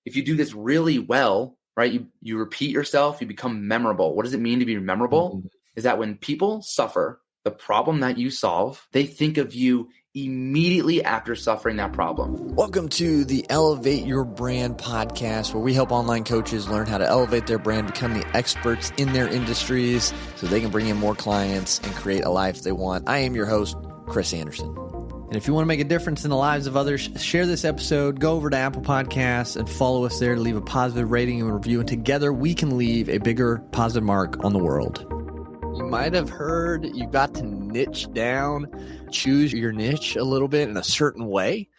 if you do this really well, right, you repeat yourself, you become memorable. What does it mean to be memorable? Is that when people suffer the problem that you solve, they think of you immediately after suffering that problem. Welcome to the Elevate Your Brand podcast, where we help online coaches learn how to elevate their brand, become the experts in their industries so they can bring in more clients and create a life they want. I am your host, Chris Anderson. And if you want to make a difference in the lives of others, share this episode, go over to Apple Podcasts and follow us there to leave a positive rating and review. And together we can leave a bigger positive mark on the world. You might have heard you got to niche down, choose your niche a little bit in a certain way.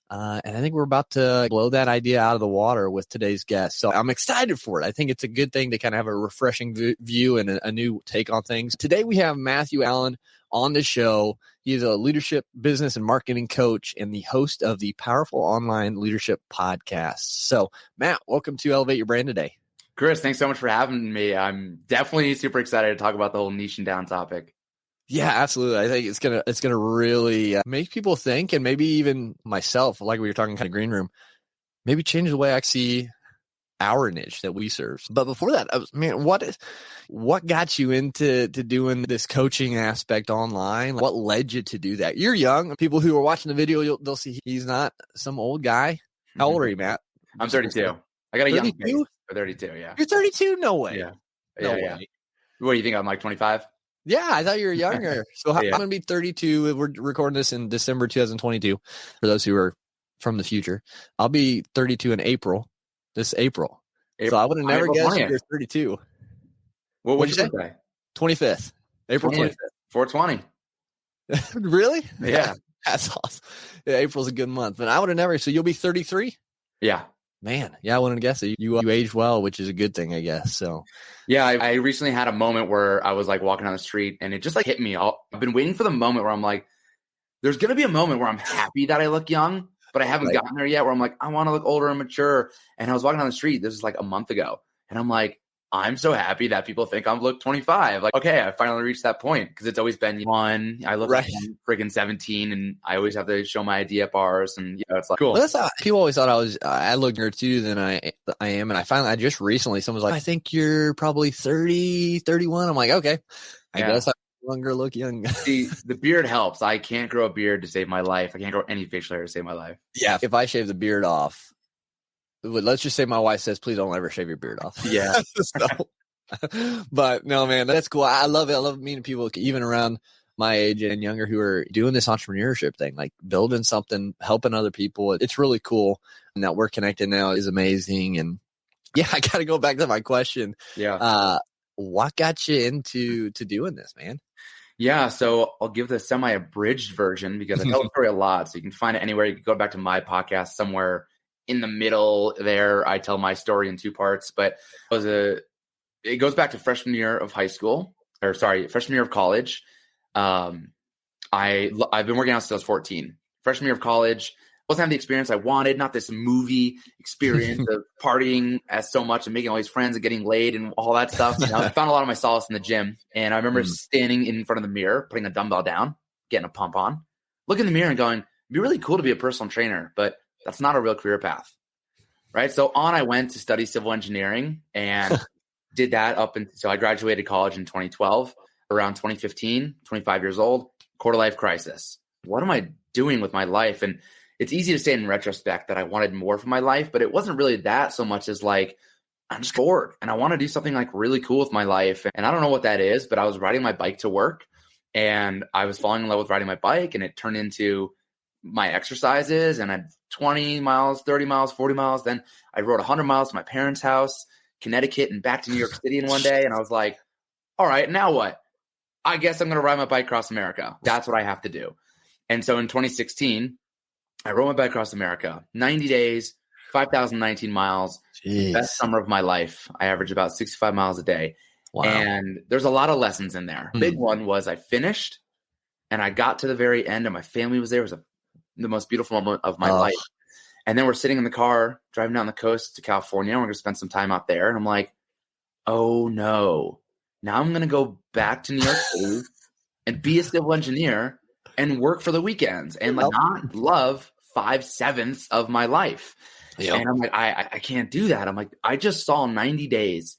And I think we're about to blow that idea out of the water with today's guest. So I'm excited for it. I think it's a good thing to kind of have a refreshing view and a new take on things. Today we have Matthew Allyn on the show. He is a leadership, business, and marketing coach and the host of the Powerful Online Leadership Podcast. So Matt, welcome to Elevate Your Brand today. Chris, thanks so much for having me. I'm definitely super excited to talk about the whole niching down topic. Yeah, absolutely. I think it's gonna really make people think, and maybe even myself, like we were talking kind of green room, maybe change the way I see our niche that we serve. But before that, what got you into doing this coaching aspect online? What led you to do that? You're young. People who are watching the video, they'll see he's not some old guy. How old are you, Matt? I'm 32. I got a 32? young face for 32. Yeah. You're 32? No way. Yeah. No yeah. way. What do you think? I'm like 25. Yeah, I thought you were younger. So Yeah. I'm going to be 32. We're recording this in December 2022 for those who are from the future. I'll be 32 in April. This April. So I would have never April guessed 20th. you're 32. What'd you say? 25th. April 25th. 420. Really? Yeah. That's awesome. Yeah, April's a good month. But I would have never. So you'll be 33? Yeah. Man, yeah, I wouldn't have guessed it. You aged well, which is a good thing, I guess. So, Yeah, I recently had a moment where I was like walking down the street and it just like hit me. I've been waiting for the moment where I'm like, there's going to be a moment where I'm happy that I look young, but I haven't gotten there yet, where I'm like, I want to look older and mature. And I was walking down the street. This is like a month ago. And I'm like, I'm so happy that people think I'm look 25. Like, okay, I finally reached that point, because it's always been one. I look like I'm freaking 17, and I always have to show my ID at bars, and it's like cool. Well, that's how people always thought I looked younger too than I am. And I just recently, someone was like, I think you're probably 30, 31. I'm like, okay, I guess I longer look young. See, the beard helps. I can't grow a beard to save my life. I can't grow any facial hair to save my life. Yeah. If I shave the beard off, let's just say my wife says, please don't ever shave your beard off. Yeah. But no, man, that's cool. I love it. I love meeting people even around my age and younger who are doing this entrepreneurship thing, like building something, helping other people. It's really cool. And that we're connected now is amazing. And yeah, I got to go back to my question. Yeah. What got you into doing this, man? Yeah, so I'll give the semi-abridged version, because I tell the story a lot. So you can find it anywhere. You can go back to my podcast somewhere in the middle there. I tell my story in two parts, but it goes back to freshman year of freshman year of college. I've been working out since I was 14. Freshman year of college, wasn't having the experience I wanted, not this movie experience of partying so much and making all these friends and getting laid and all that stuff. I found a lot of my solace in the gym. And I remember standing in front of the mirror, putting a dumbbell down, getting a pump on, looking in the mirror and going, it'd be really cool to be a personal trainer, but that's not a real career path. Right. So I went to study civil engineering and did that so I graduated college in 2012, around 2015, 25 years old, quarter life crisis. What am I doing with my life? And it's easy to say in retrospect that I wanted more for my life, but it wasn't really that so much as like, I'm just bored and I want to do something like really cool with my life. And I don't know what that is, but I was riding my bike to work and I was falling in love with riding my bike, and it turned into my exercises, and I 20 miles, 30 miles, 40 miles. Then I rode 100 miles to my parents' house, Connecticut, and back to New York City in one day. And I was like, all right, now what? I guess I'm going to ride my bike across America. That's what I have to do. And so in 2016, I rode my bike across America, 90 days, 5,019 miles, best summer of my life. I averaged about 65 miles a day. Wow. And there's a lot of lessons in there. Big one was I finished and I got to the very end and my family was there. It was the most beautiful moment of my life. And then we're sitting in the car driving down the coast to California. And we're going to spend some time out there. And I'm like, oh no, now I'm going to go back to New York City and be a civil engineer and work for the weekends and not love 5/7 of my life. Yep. And I'm like, I can't do that. I'm like, I just saw 90 days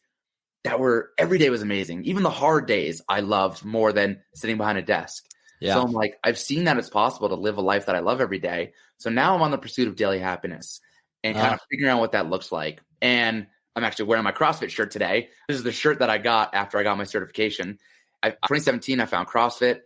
that every day was amazing. Even the hard days I loved more than sitting behind a desk. Yeah. So I'm like, I've seen that it's possible to live a life that I love every day. So now I'm on the pursuit of daily happiness and kind of figuring out what that looks like. And I'm actually wearing my CrossFit shirt today. This is the shirt that I got after I got my certification. 2017, I found CrossFit.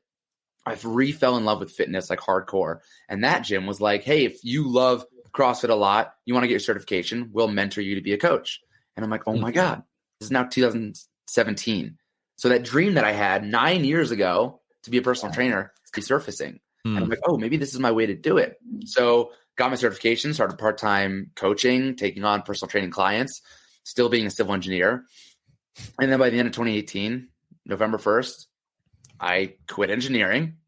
I fell in love with fitness, like hardcore. And that gym was like, hey, if you love CrossFit a lot, you want to get your certification, we'll mentor you to be a coach. And I'm like, oh my God, this is now 2017. So that dream that I had 9 years ago to be a personal trainer is resurfacing. And I'm like, oh, maybe this is my way to do it. So got my certification, started part-time coaching, taking on personal training clients, still being a civil engineer. And then by the end of 2018, November 1st, I quit engineering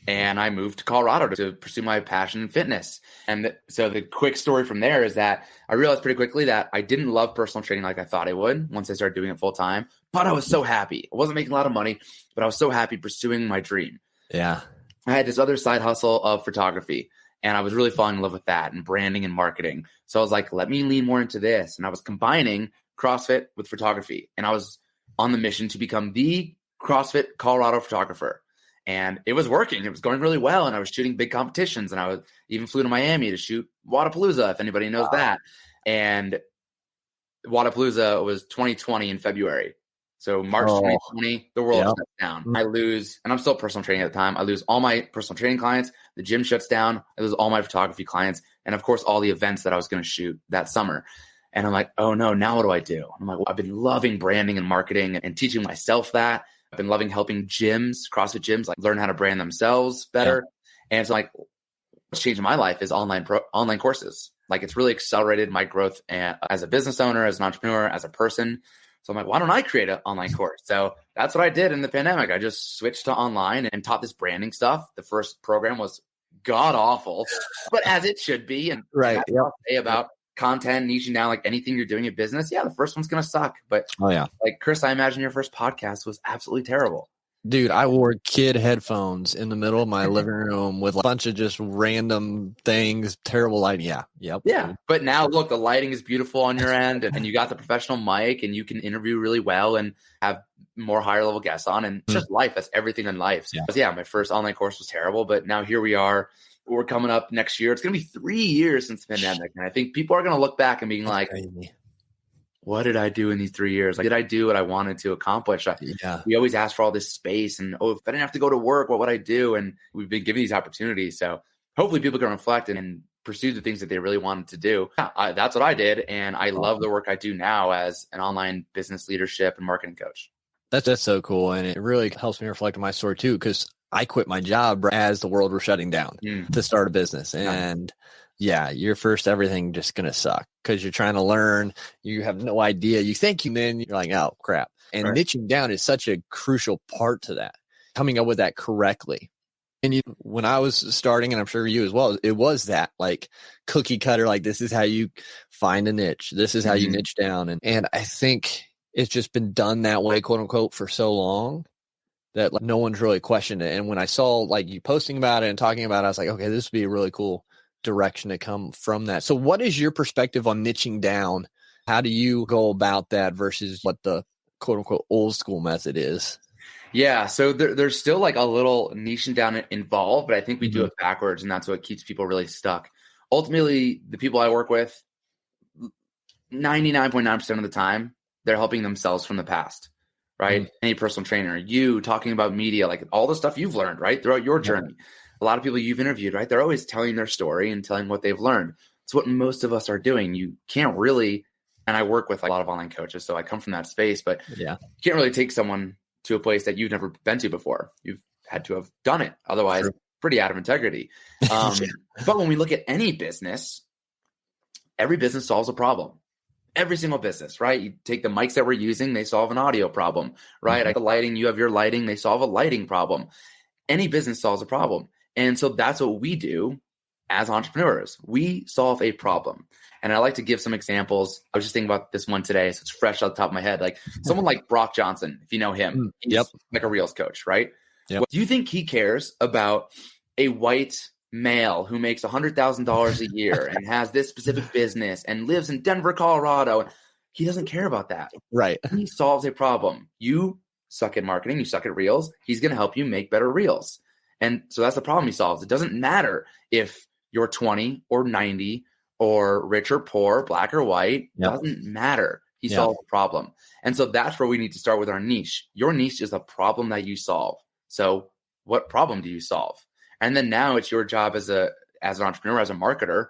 and I moved to Colorado to pursue my passion in fitness. And so the quick story from there is that I realized pretty quickly that I didn't love personal training like I thought I would once I started doing it full time, but I was so happy. I wasn't making a lot of money, but I was so happy pursuing my dream. Yeah. I had this other side hustle of photography and I was really falling in love with that and branding and marketing. So I was like, let me lean more into this. And I was combining CrossFit with photography. And I was on the mission to become the CrossFit Colorado photographer. And it was working. It was going really well. And I was shooting big competitions. And I even flew to Miami to shoot Wadapalooza, if anybody knows that. And Wadapalooza was 2020 in February. So March 2020, the world shuts down. I lose, and I'm still personal training at the time. I lose all my personal training clients. The gym shuts down. I lose all my photography clients. And of course, all the events that I was going to shoot that summer. And I'm like, oh no, now what do I do? I'm like, well, I've been loving branding and marketing and teaching myself that. I've been loving helping gyms, CrossFit gyms, like learn how to brand themselves better. Yeah. And so like what's changed my life is online courses. Like it's really accelerated my growth as a business owner, as an entrepreneur, as a person. So I'm like, why don't I create an online course? So that's what I did in the pandemic. I just switched to online and taught this branding stuff. The first program was god awful, but as it should be. And say about content, niching down, like anything you're doing in business. Yeah, the first one's going to suck. But like Chris, I imagine your first podcast was absolutely terrible. Dude, I wore kid headphones in the middle of my living room with a bunch of just random things, terrible lighting. Yeah. But now look, the lighting is beautiful on your end and you got the professional mic and you can interview really well and have more higher level guests on. And it's just life. That's everything in life. So, my first online course was terrible, but now here we are. We're coming up next year. It's going to be 3 years since the pandemic. And I think people are going to look back and being like, what did I do in these 3 years? Like, did I do what I wanted to accomplish? We always ask for all this space and, if I didn't have to go to work, what would I do? And we've been given these opportunities. So hopefully people can reflect and pursue the things that they really wanted to do. That's what I did. And I love the work I do now as an online business leadership and marketing coach. That's so cool. And it really helps me reflect on my story too, because I quit my job as the world was shutting down to start a business. And your first everything just going to suck because you're trying to learn. You have no idea. You think then you're like, oh, crap. And niching down is such a crucial part to that, coming up with that correctly. And when I was starting, and I'm sure you as well, it was that like cookie cutter, like this is how you find a niche. This is how you niche down. And I think it's just been done that way, quote unquote, for so long that like, no one's really questioned it. And when I saw like you posting about it and talking about it, I was like, okay, this would be a really cool direction to come from that. So what is your perspective on niching down? How do you go about that versus what the quote unquote old school method is? Yeah. So there's still like a little niching down involved, but I think we do it backwards and that's what keeps people really stuck. Ultimately, the people I work with, 99.9% of the time, they're helping themselves from the past. Right? Any personal trainer, you talking about media, like all the stuff you've learned, right? Throughout your journey. A lot of people you've interviewed, right? They're always telling their story and telling what they've learned. It's what most of us are doing. You can't really, and I work with a lot of online coaches, so I come from that space, but you can't really take someone to a place that you've never been to before. You've had to have done it. Otherwise, pretty out of integrity. But when we look at any business, every business solves a problem. Every single business, right? You take the mics that we're using, they solve an audio problem, right? Like the lighting, you have your lighting, they solve a lighting problem. Any business solves a problem. And so that's what we do as entrepreneurs. We solve a problem. And I like to give some examples. I was just thinking about this one today, so it's fresh off the top of my head. Like someone like Brock Johnson, if you know him, he's like a Reels coach, right? Do you think he cares about a white male who makes $100,000 a year and has this specific business and lives in Denver, Colorado. He doesn't care about that. Right. He solves a problem. You suck at marketing. You suck at reels. He's going to help you make better reels. And so that's the problem he solves. It doesn't matter if you're 20 or 90 or rich or poor, black or white. It doesn't matter. He solves the problem. And so that's where we need to start with our niche. Your niche is a problem that you solve. So what problem do you solve? And then now it's your job as an entrepreneur, as a marketer,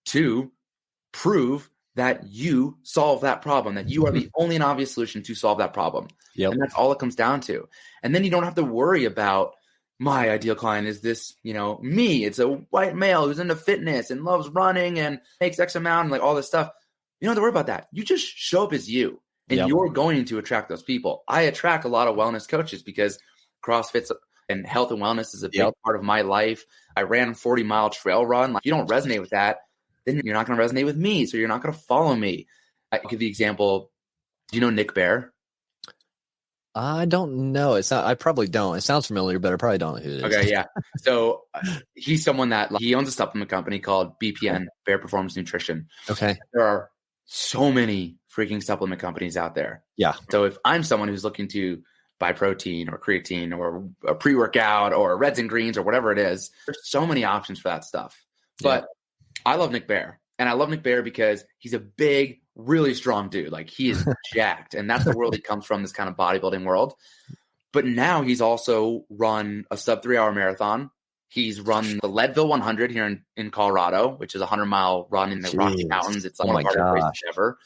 to prove that you solve that problem, that you are the only and obvious solution to solve that problem. And that's all it comes down to. And then you don't have to worry about, my ideal client is this, me. It's a white male who's into fitness and loves running and makes X amount and like all this stuff. You don't have to worry about that. You just show up as you, and you're going to attract those people. I attract a lot of wellness coaches because CrossFit and health and wellness is a big part of my life. I ran a 40-mile trail run. Like, if you don't resonate with that, then you're not going to resonate with me. So you're not going to follow me. I give the example. Do you know Nick Bear? I don't know. I probably don't. It sounds familiar, but I probably don't know who it is. Okay, yeah. So he's someone that he owns a supplement company called BPN, Bear Performance Nutrition. Okay. There are so many freaking supplement companies out there. Yeah. So if I'm someone who's looking to buy protein or creatine or a pre-workout or reds and greens or whatever it is, there's so many options for that stuff. But I love Nick Bear. And I love Nick Bear because he's a big, really strong dude. Like, he is jacked. And that's the world he comes from, this kind of bodybuilding world. But now he's also run a sub 3-hour marathon. He's run the Leadville 100 here in Colorado, which is a 100-mile run in the Rocky Mountains. It's one of the hardest races ever.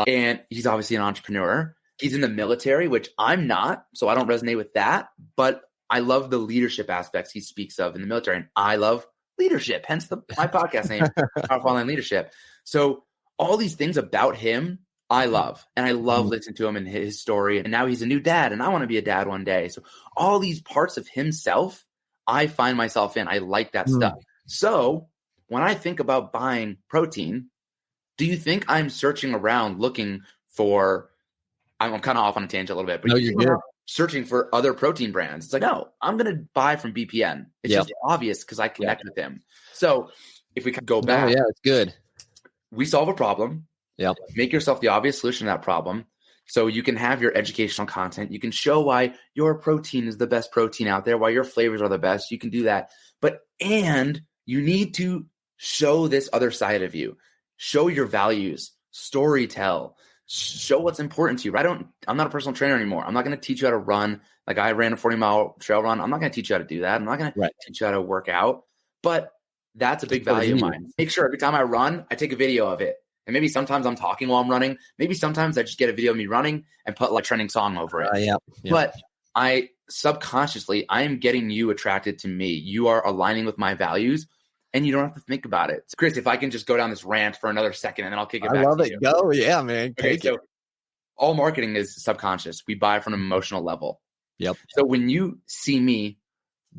And he's obviously an entrepreneur. He's in the military, which I'm not, so I don't resonate with that. But I love the leadership aspects he speaks of in the military. And I love leadership, hence my podcast name, Powerful Online Leadership. So all these things about him, I love. And I love listening to him and his story. And now he's a new dad, and I want to be a dad one day. So all these parts of himself, I find myself in. I like that stuff. So when I think about buying protein, do you think I'm searching around looking for, I'm kind of off on a tangent a little bit, but you're good. Searching for other protein brands? It's like, no, I'm going to buy from BPN. It's just obvious because I connect with him. So if we can go back, it's good. We solve a problem. Yep. Make yourself the obvious solution to that problem. So you can have your educational content. You can show why your protein is the best protein out there, why your flavors are the best. You can do that. And you need to show this other side of you. Show your values, story tell, show what's important to you. I'm not a personal trainer anymore. I'm not going to teach you how to run. Like, I ran a 40-mile trail run. I'm not going to teach you how to do that. I'm not going to teach you how to work out. But that's a big value of mine. Make sure every time I run, I take a video of it. And maybe sometimes I'm talking while I'm running. Maybe sometimes I just get a video of me running and put like trending song over it. But I am getting you attracted to me. You are aligning with my values, and you don't have to think about it. So, Chris, if I can just go down this rant for another second, and then I'll kick it back to you. Go. Yeah, man. Okay, so all marketing is subconscious. We buy from an emotional level. Yep. So when you see me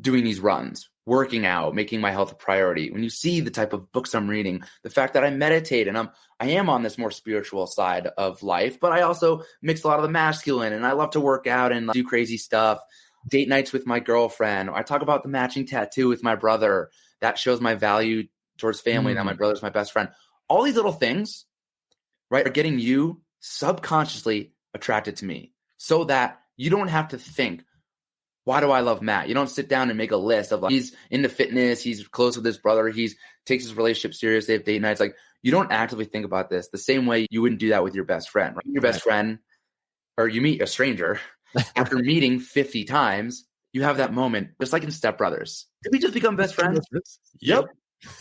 doing these runs, working out, making my health a priority, when you see the type of books I'm reading, the fact that I meditate and I am on this more spiritual side of life, but I also mix a lot of the masculine, and I love to work out and do crazy stuff, date nights with my girlfriend. I talk about the matching tattoo with my brother. That shows my value towards family. Now my brother's my best friend. All these little things, right, are getting you subconsciously attracted to me, so that you don't have to think, why do I love Matt? You don't sit down and make a list of like, he's into fitness, he's close with his brother, takes his relationship serious, they have date nights. Like, you don't actively think about this the same way you wouldn't do that with your best friend. Right? Your best friend, or you meet a stranger, after meeting 50 times, you have that moment, just like in Step Brothers. Did we just become best friends? Yep.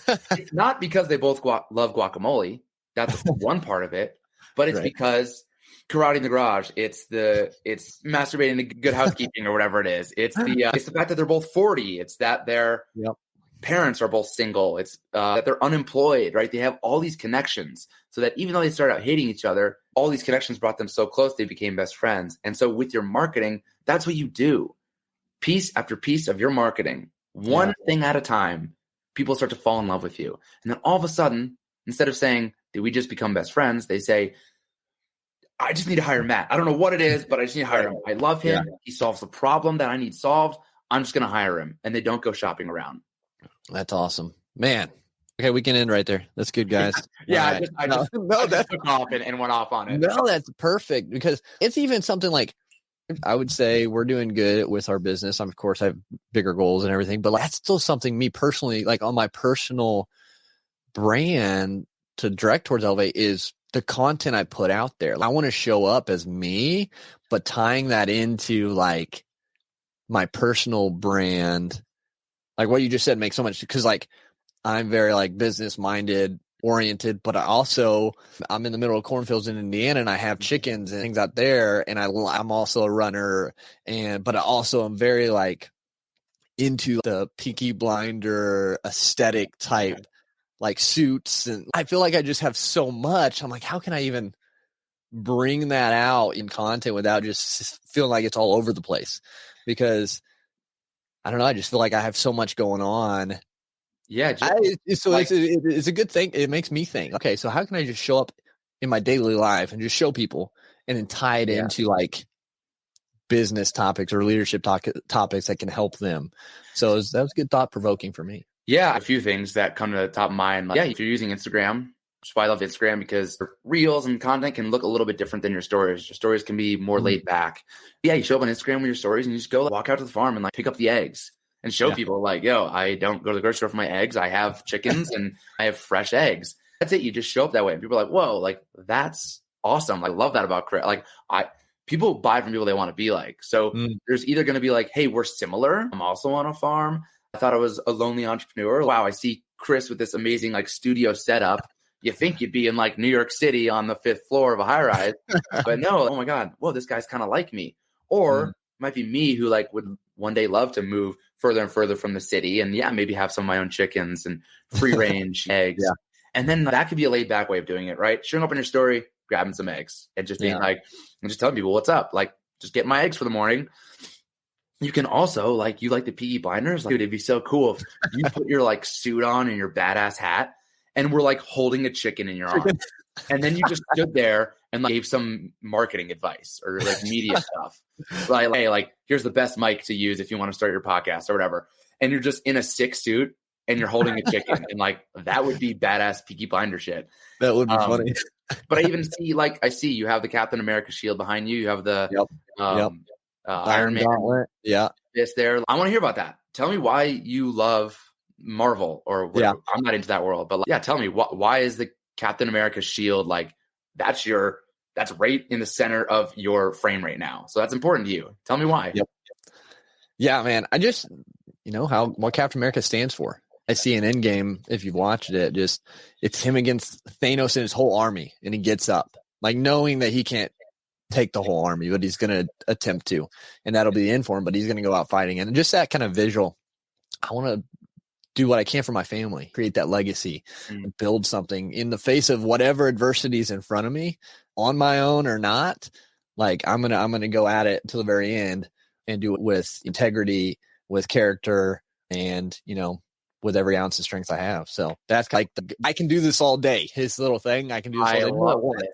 It's not because they both love guacamole. That's one part of it. But it's because karate in the garage. It's masturbating to Good Housekeeping or whatever it is. It's the fact that they're both 40. It's that their parents are both single. It's that they're unemployed, right? They have all these connections, so that even though they started out hating each other, all these connections brought them so close they became best friends. And so with your marketing, that's what you do. Piece after piece of your marketing, one thing at a time, people start to fall in love with you. And then all of a sudden, instead of saying, did we just become best friends? They say, I just need to hire Matt. I don't know what it is, but I just need to hire him. I love him. He solves the problem that I need solved. I'm just going to hire him. And they don't go shopping around. That's awesome, man. Okay, we can end right there. That's good, guys. Yeah, I just that's took off and went off on it. No, that's perfect, because it's even something like, I would say we're doing good with our business. Of course, I have bigger goals and everything, but that's still something me personally, like on my personal brand to direct towards Elevate, is the content I put out there. I want to show up as me, but tying that into like my personal brand, like what you just said makes so much, because like I'm very like business minded oriented, but I'm in the middle of cornfields in Indiana, and I have chickens and things out there, and I'm also a runner, but I also am very like into the Peaky Blinder aesthetic type like suits, and I feel like I just have so much. I'm like, how can I even bring that out in content without just feeling like it's all over the place? Because I don't know, I just feel like I have so much going on. Yeah. It's a good thing. It makes me think, okay, so how can I just show up in my daily life and just show people, and then tie it into like business topics or leadership topics that can help them. So that was good, thought provoking for me. Yeah, a few things that come to the top of mind. Like, if you're using Instagram, which is why I love Instagram, because reels and content can look a little bit different than your stories. Your stories can be more laid back. Yeah, you show up on Instagram with your stories, and you just go walk out to the farm and like pick up the eggs and show people like, yo, I don't go to the grocery store for my eggs. I have chickens and I have fresh eggs. That's it. You just show up that way. And people are like, whoa, like that's awesome. I love that about Chris. Like people buy from people they want to be like. So there's either going to be like, hey, we're similar. I'm also on a farm. I thought I was a lonely entrepreneur. Wow, I see Chris with this amazing like studio setup. You think you'd be in like New York City on the 5th floor of a high rise, but no, oh my God, whoa, this guy's kind of like me. Or it might be me who like would one day love to move further and further from the city, and maybe have some of my own chickens and free range eggs. Yeah. And then that could be a laid back way of doing it, right? Showing up in your story, grabbing some eggs and just being like, and just telling people what's up. Like, just get my eggs for the morning. You can also like, you like the Peaky Blinders? Like, dude, it'd be so cool if you put your like suit on and your badass hat, and we're like holding a chicken in your arm. And then you just stood there and like gave some marketing advice or like media stuff. Like, hey, like, here's the best mic to use if you want to start your podcast or whatever. And you're just in a sick suit and you're holding a chicken. And like, that would be badass Peaky Blinder shit. That would be funny. But I even see you have the Captain America shield behind you. You have the Iron Man. Gauntlet. Yeah. This there. I want to hear about that. Tell me why you love Marvel or whatever. I'm not into that world, but tell me why is the Captain America shield like that's right in the center of your frame right now. So that's important to you. Tell me why. Yep. Yeah, man. I just what Captain America stands for. I see an Endgame, if you've watched it, it's him against Thanos and his whole army, and he gets up, like knowing that he can't take the whole army, but he's going to attempt to, and that'll be the end for him, but he's going to go out fighting. And just that kind of visual, I want to do what I can for my family, create that legacy, build something in the face of whatever adversity is in front of me, on my own or not. Like I'm going to go at it to the very end and do it with integrity, with character, and, with every ounce of strength I have. So that's like I can do this all day. His little thing, I can do this all day.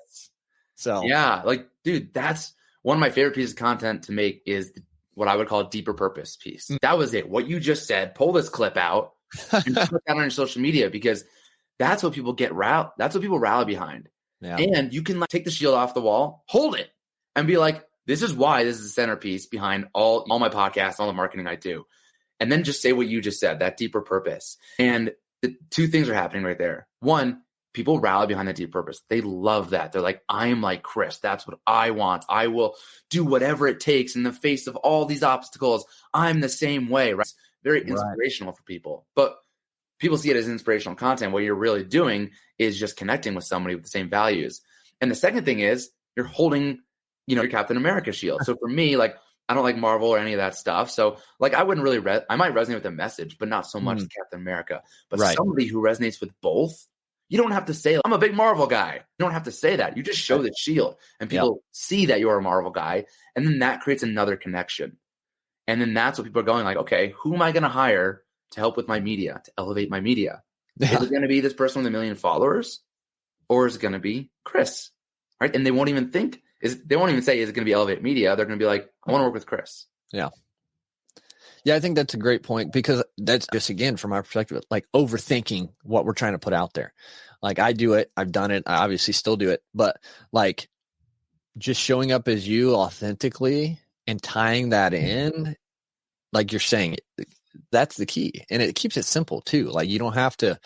So yeah, like, dude, that's one of my favorite pieces of content to make is what I would call a deeper purpose piece. That was it. What you just said, pull this clip out and put that on your social media, because that's what people that's what people rally behind. Yeah. And you can like take the shield off the wall, hold it, and be like, this is why this is the centerpiece behind all my podcasts, all the marketing I do. And then just say what you just said, that deeper purpose. And the two things are happening right there. One, people rally behind that deep purpose. They love that. They're like, I'm like Chris. That's what I want. I will do whatever it takes in the face of all these obstacles. I'm the same way. Right? It's very inspirational for people. But people see it as inspirational content. What you're really doing is just connecting with somebody with the same values. And the second thing is you're holding, your Captain America shield. So for me, like, I don't like Marvel or any of that stuff. So like, I wouldn't really, I might resonate with the message, but not so much with Captain America. But somebody who resonates with both, you don't have to say, I'm a big Marvel guy. You don't have to say that. You just show the shield and people see that you're a Marvel guy. And then that creates another connection. And then that's what people are going like, okay, who am I going to hire to help with my media, to elevate my media? Yeah. Is it going to be this person with 1 million followers, or is it going to be Chris? Right. And they won't even say, is it going to be Elevate Media? They're going to be like, I want to work with Chris. Yeah. Yeah, I think that's a great point, because that's just, again, from my perspective, like overthinking what we're trying to put out there. Like, I do it, I've done it, I obviously still do it, but like just showing up as you authentically and tying that in, like you're saying, that's the key. And it keeps it simple too. Like, you don't have to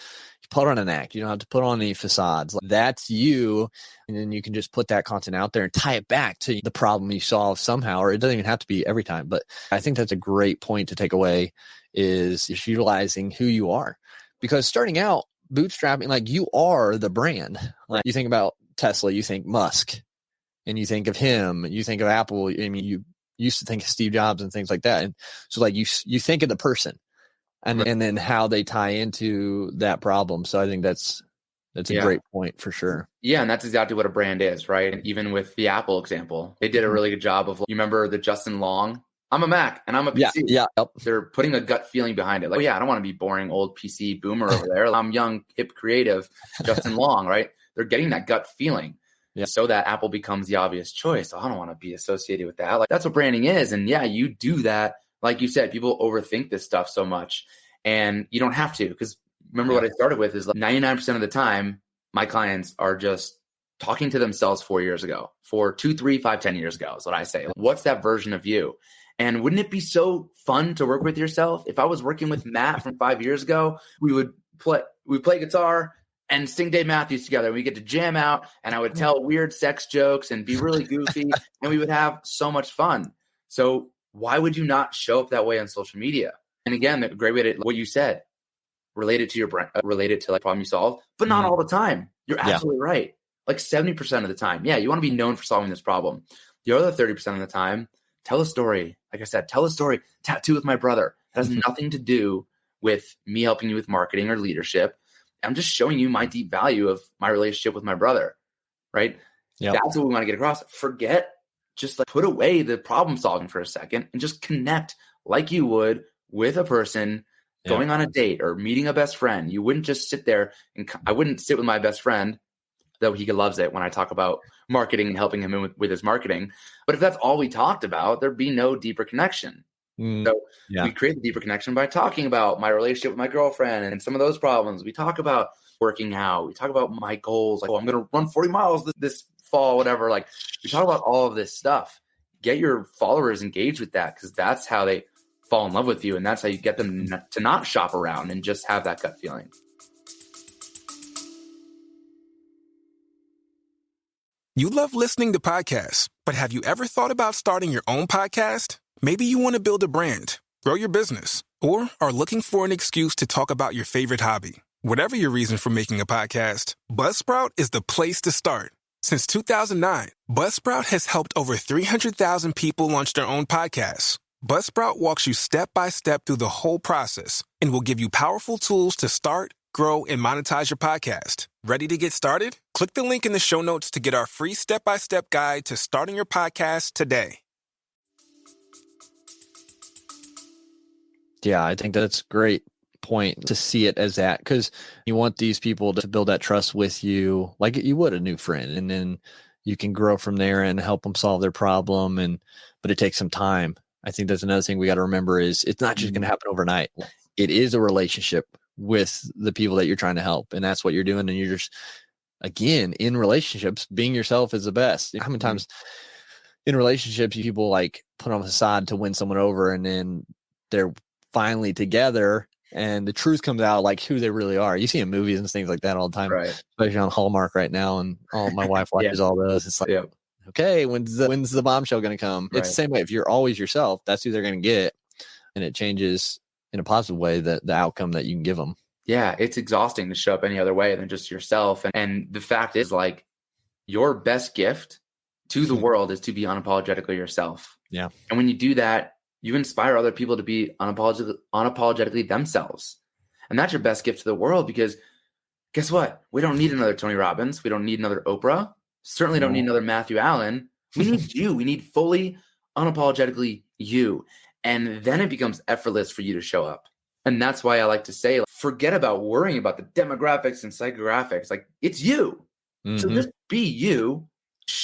put on an act. You don't have to put on any facades. Like, that's you. And then you can just put that content out there and tie it back to the problem you solve somehow, or it doesn't even have to be every time. But I think that's a great point to take away, is just utilizing who you are. Because starting out bootstrapping, like, you are the brand. Like, you think about Tesla, you think Musk, and you think of him, you think of Apple. I mean, you used to think of Steve Jobs and things like that. And so, like, you think of the person, and then how they tie into that problem. So I think that's a great point for sure. Yeah, and that's exactly what a brand is, right? And even with the Apple example, they did a really good job of, you remember the Justin Long? I'm a Mac and I'm a PC. Yeah. Yep. They're putting a gut feeling behind it. Like, I don't want to be boring old PC boomer over there. I'm young, hip, creative, Justin Long, right? They're getting that gut feeling. Yeah. So that Apple becomes the obvious choice. I don't want to be associated with that. Like, that's what branding is. And yeah, you do that. Like you said, people overthink this stuff so much, and you don't have to, because remember what I started with is, like, 99% of the time, my clients are just talking to themselves 4 years ago, 2, 3, 5, 10 years ago is what I say. Like, what's that version of you? And wouldn't it be so fun to work with yourself? If I was working with Matt from 5 years ago, we play guitar and sing Dave Matthews together. We get to jam out, and I would tell weird sex jokes and be really goofy, and we would have so much fun. So why would you not show up that way on social media? And again, a great way to, what you said, relate it to your brand, relate it to, like, problem you solve, but not all the time. You're absolutely right. Like 70% of the time. Yeah, you want to be known for solving this problem. The other 30% of the time, tell a story. Like I said, tell a story. Tattoo with my brother. It has nothing to do with me helping you with marketing or leadership. I'm just showing you my deep value of my relationship with my brother, right? Yep. That's what we want to get across. Forget, just like, put away the problem solving for a second and just connect like you would with a person going on a date or meeting a best friend. You wouldn't just sit there, and I wouldn't sit with my best friend, though he loves it when I talk about marketing and helping him with his marketing. But if that's all we talked about, there'd be no deeper connection. So we create the deeper connection by talking about my relationship with my girlfriend and some of those problems. We talk about working out. We talk about my goals. Like, I'm going to run 40 miles this fall, whatever. Like, we talk about all of this stuff. Get your followers engaged with that, because that's how they fall in love with you. And that's how you get them to not shop around and just have that gut feeling. You love listening to podcasts, but have you ever thought about starting your own podcast? Maybe you want to build a brand, grow your business, or are looking for an excuse to talk about your favorite hobby. Whatever your reason for making a podcast, Buzzsprout is the place to start. Since 2009, Buzzsprout has helped over 300,000 people launch their own podcasts. Buzzsprout walks you step by step through the whole process and will give you powerful tools to start, grow, and monetize your podcast. Ready to get started? Click the link in the show notes to get our free step-by-step guide to starting your podcast today. Yeah, I think that's a great point to see it as that, because you want these people to build that trust with you like you would a new friend, and then you can grow from there and help them solve their problem. But it takes some time. I think that's another thing we got to remember, is it's not just going to happen overnight. It is a relationship with the people that you're trying to help, and that's what you're doing. And you're just, again, in relationships, being yourself is the best. How many times in relationships people like put on a facade to win someone over, and then they're finally together and the truth comes out, like who they really are. You see in movies and things like that all the time, right? Especially on Hallmark right now, and my wife watches all those. It's like, okay, when's the bombshell going to come? It's the same way. If you're always yourself, that's who they're going to get, and it changes in a positive way the outcome that you can give them. Yeah, it's exhausting to show up any other way than just yourself. And the fact is, like, your best gift to the world is to be unapologetically yourself. Yeah. And when you do that, you inspire other people to be unapologetically themselves. And that's your best gift to the world, because guess what? We don't need another Tony Robbins. We don't need another Oprah. Certainly don't need another Matthew Allyn. We need you. We need fully unapologetically you. And then it becomes effortless for you to show up. And that's why I like to say, forget about worrying about the demographics and psychographics. Like, it's you. So just be you,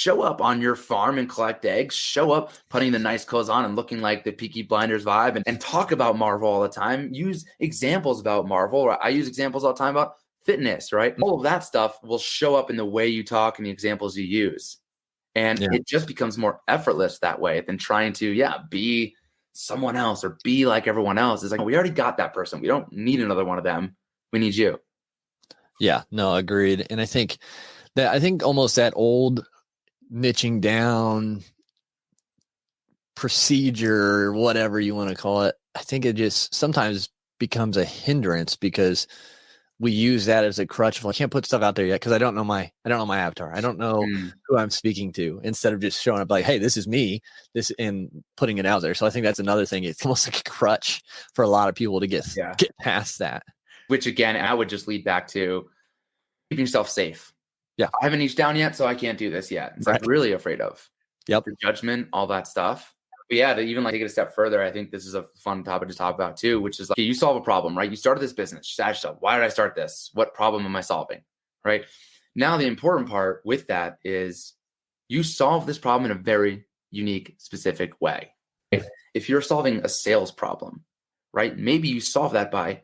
show up on your farm and collect eggs, show up putting the nice clothes on and looking like the Peaky Blinders vibe, and talk about Marvel all the time. Use examples about Marvel. I use examples all the time about fitness, right? All of that stuff will show up in the way you talk and the examples you use. And it just becomes more effortless that way than trying to, be someone else or be like everyone else. It's like, we already got that person. We don't need another one of them. We need you. Yeah, no, agreed. And I think almost that old niching down procedure, whatever you want to call it, I think it just sometimes becomes a hindrance because we use that as a crutch of, I can't put stuff out there yet because I don't know my avatar. I don't know who I'm speaking to, instead of just showing up like, hey, this is me, and putting it out there. So I think that's another thing. It's almost like a crutch for a lot of people to get past that. Which again, I would just lead back to keeping yourself safe. Yeah. I haven't niched down yet, so I can't do this yet. It's like really afraid of. Yep. Your judgment, all that stuff. But to even like take it a step further, I think this is a fun topic to talk about too, which is like, you solve a problem, right? You started this business. Just ask yourself, why did I start this? What problem am I solving? Right? Now, the important part with that is you solve this problem in a very unique, specific way. If you're solving a sales problem, right? Maybe you solve that by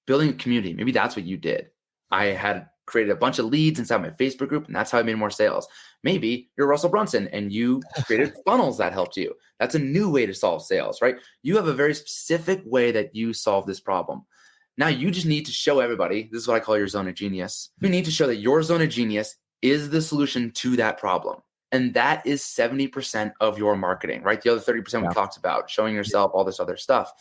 building a community. Maybe that's what you did. I had created a bunch of leads inside my Facebook group, and that's how I made more sales. Maybe you're Russell Brunson and you created funnels that helped you. That's a new way to solve sales, right? You have a very specific way that you solve this problem. Now you just need to show everybody, this is what I call your zone of genius. You need to show that your zone of genius is the solution to that problem. And that is 70% of your marketing, right? The other 30% we talked about, showing yourself, all this other stuff,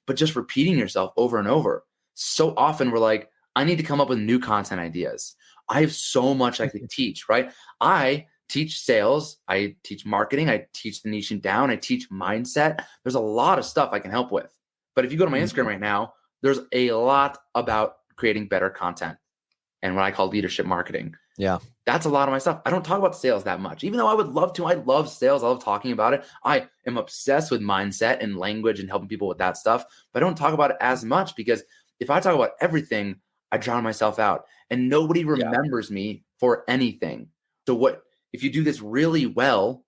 but just repeating yourself over and over. So often we're like, I need to come up with new content ideas. I have so much I could teach, right? I teach sales. I teach marketing. I teach the niching down. I teach mindset. There's a lot of stuff I can help with. But if you go to my Instagram right now, there's a lot about creating better content and what I call leadership marketing. Yeah. That's a lot of my stuff. I don't talk about sales that much, even though I would love to. I love sales. I love talking about it. I am obsessed with mindset and language and helping people with that stuff. But I don't talk about it as much because if I talk about everything, I drown myself out and nobody remembers me for anything. So if you do this really well,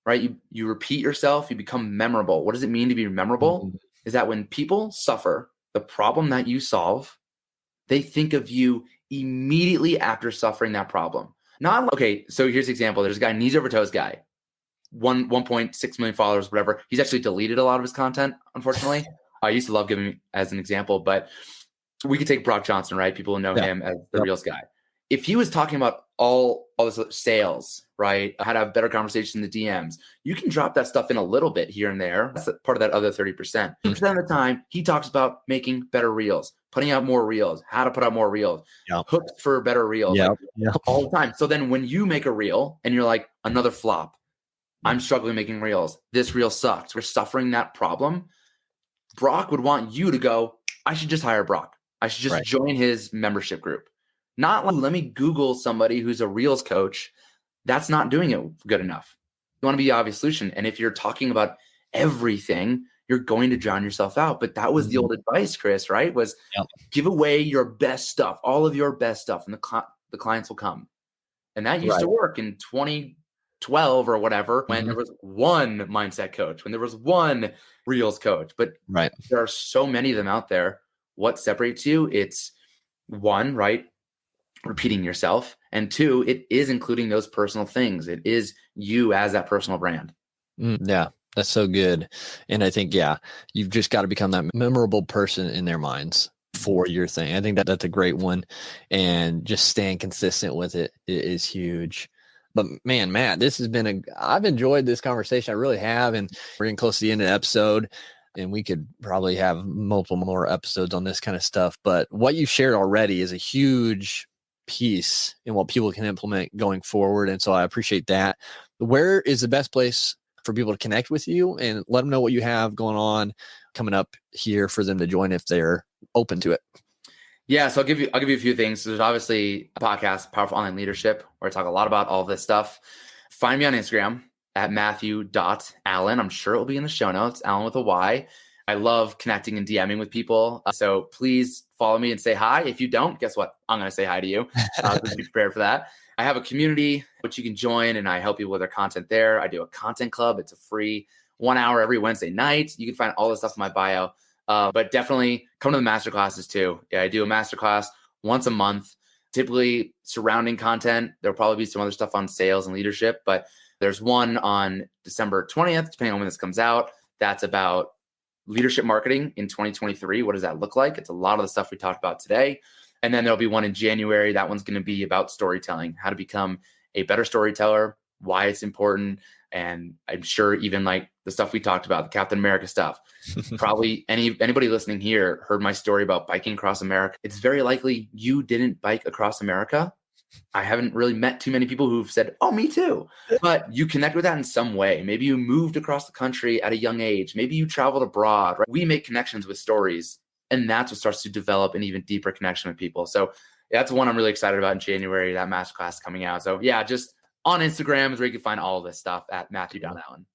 right? You repeat yourself, you become memorable. What does it mean to be memorable? Is that when people suffer the problem that you solve, they think of you immediately after suffering that problem. Okay, so here's an example. There's a guy, knees over toes guy, 1.6 million followers, whatever. He's actually deleted a lot of his content, unfortunately. I used to love giving him as an example, but we could take Brock Johnson, right? People know him as the Reels guy. If he was talking about all this sales, right? How to have better conversations in the DMs, you can drop that stuff in a little bit here and there. That's part of that other 30%. 30% of the time, he talks about making better Reels, putting out more Reels, how to put out more Reels, hooked for better Reels all the time. So then when you make a Reel and you're like, another flop, I'm struggling making Reels, this Reel sucks, we're suffering that problem, Brock would want you to go, I should just hire Brock. I should just join his membership group. Not like, let me Google somebody who's a Reels coach. That's not doing it good enough. You want to be the obvious solution. And if you're talking about everything, you're going to drown yourself out. But that was the old advice, Chris, right? Was give away your best stuff, all of your best stuff, and the clients will come. And that used to work in 2012 or whatever, when there was one mindset coach, when there was one Reels coach. But there are so many of them out there. What separates you? It's one, right? Repeating yourself. And two, it is including those personal things. It is you as that personal brand. Yeah, that's so good. And I think, you've just got to become that memorable person in their minds for your thing. I think that's a great one. And just staying consistent with it is huge. But man, Matt, I've enjoyed this conversation. I really have. And we're getting close to the end of the episode. And we could probably have multiple more episodes on this kind of stuff. But what you shared already is a huge piece in what people can implement going forward. And so I appreciate that. Where is the best place for people to connect with you and let them know what you have going on coming up here for them to join if they're open to it? Yeah, so I'll give you a few things. So there's obviously a podcast, Powerful Online Leadership, where I talk a lot about all this stuff. Find me on Instagram at Matthew.Allyn. I'm sure it will be in the show notes, Allyn with a Y. I love connecting and DMing with people. So please follow me and say hi. If you don't, guess what? I'm going to say hi to you. Just be prepared for that. I have a community which you can join, and I help people with their content there. I do a content club. It's a free 1 hour every Wednesday night. You can find all this stuff in my bio. But definitely come to the masterclasses too. Yeah, I do a masterclass once a month, typically surrounding content. There'll probably be some other stuff on sales and leadership, but there's one on December 20th, depending on when this comes out. That's about leadership marketing in 2023. What does that look like? It's a lot of the stuff we talked about today. And then there'll be one in January. That one's going to be about storytelling, how to become a better storyteller, why it's important. And I'm sure even like the stuff we talked about, the Captain America stuff, probably anybody listening here heard my story about biking across America. It's very likely you didn't bike across America. I haven't really met too many people who've said, oh, me too. But you connect with that in some way. Maybe you moved across the country at a young age. Maybe you traveled abroad. Right? We make connections with stories, and that's what starts to develop an even deeper connection with people. So that's one I'm really excited about in January, that masterclass coming out. So yeah, just on Instagram is where you can find all of this stuff at Matthew.Allyn.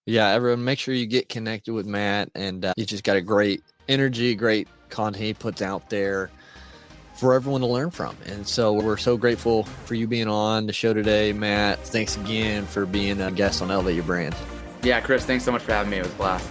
Yeah, everyone, make sure you get connected with Matt. And he's just got a great energy, great content he puts out there for everyone to learn from. And so we're so grateful for you being on the show today, Matt. Thanks again for being a guest on Elevate Your Brand. Yeah, Chris, thanks so much for having me. It was a blast.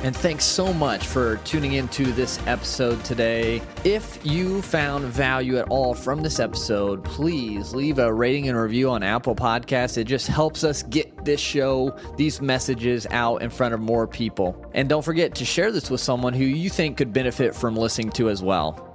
And thanks so much for tuning into this episode today. If you found value at all from this episode, please leave a rating and review on Apple Podcasts. It just helps us get this show, these messages out in front of more people. And don't forget to share this with someone who you think could benefit from listening to as well.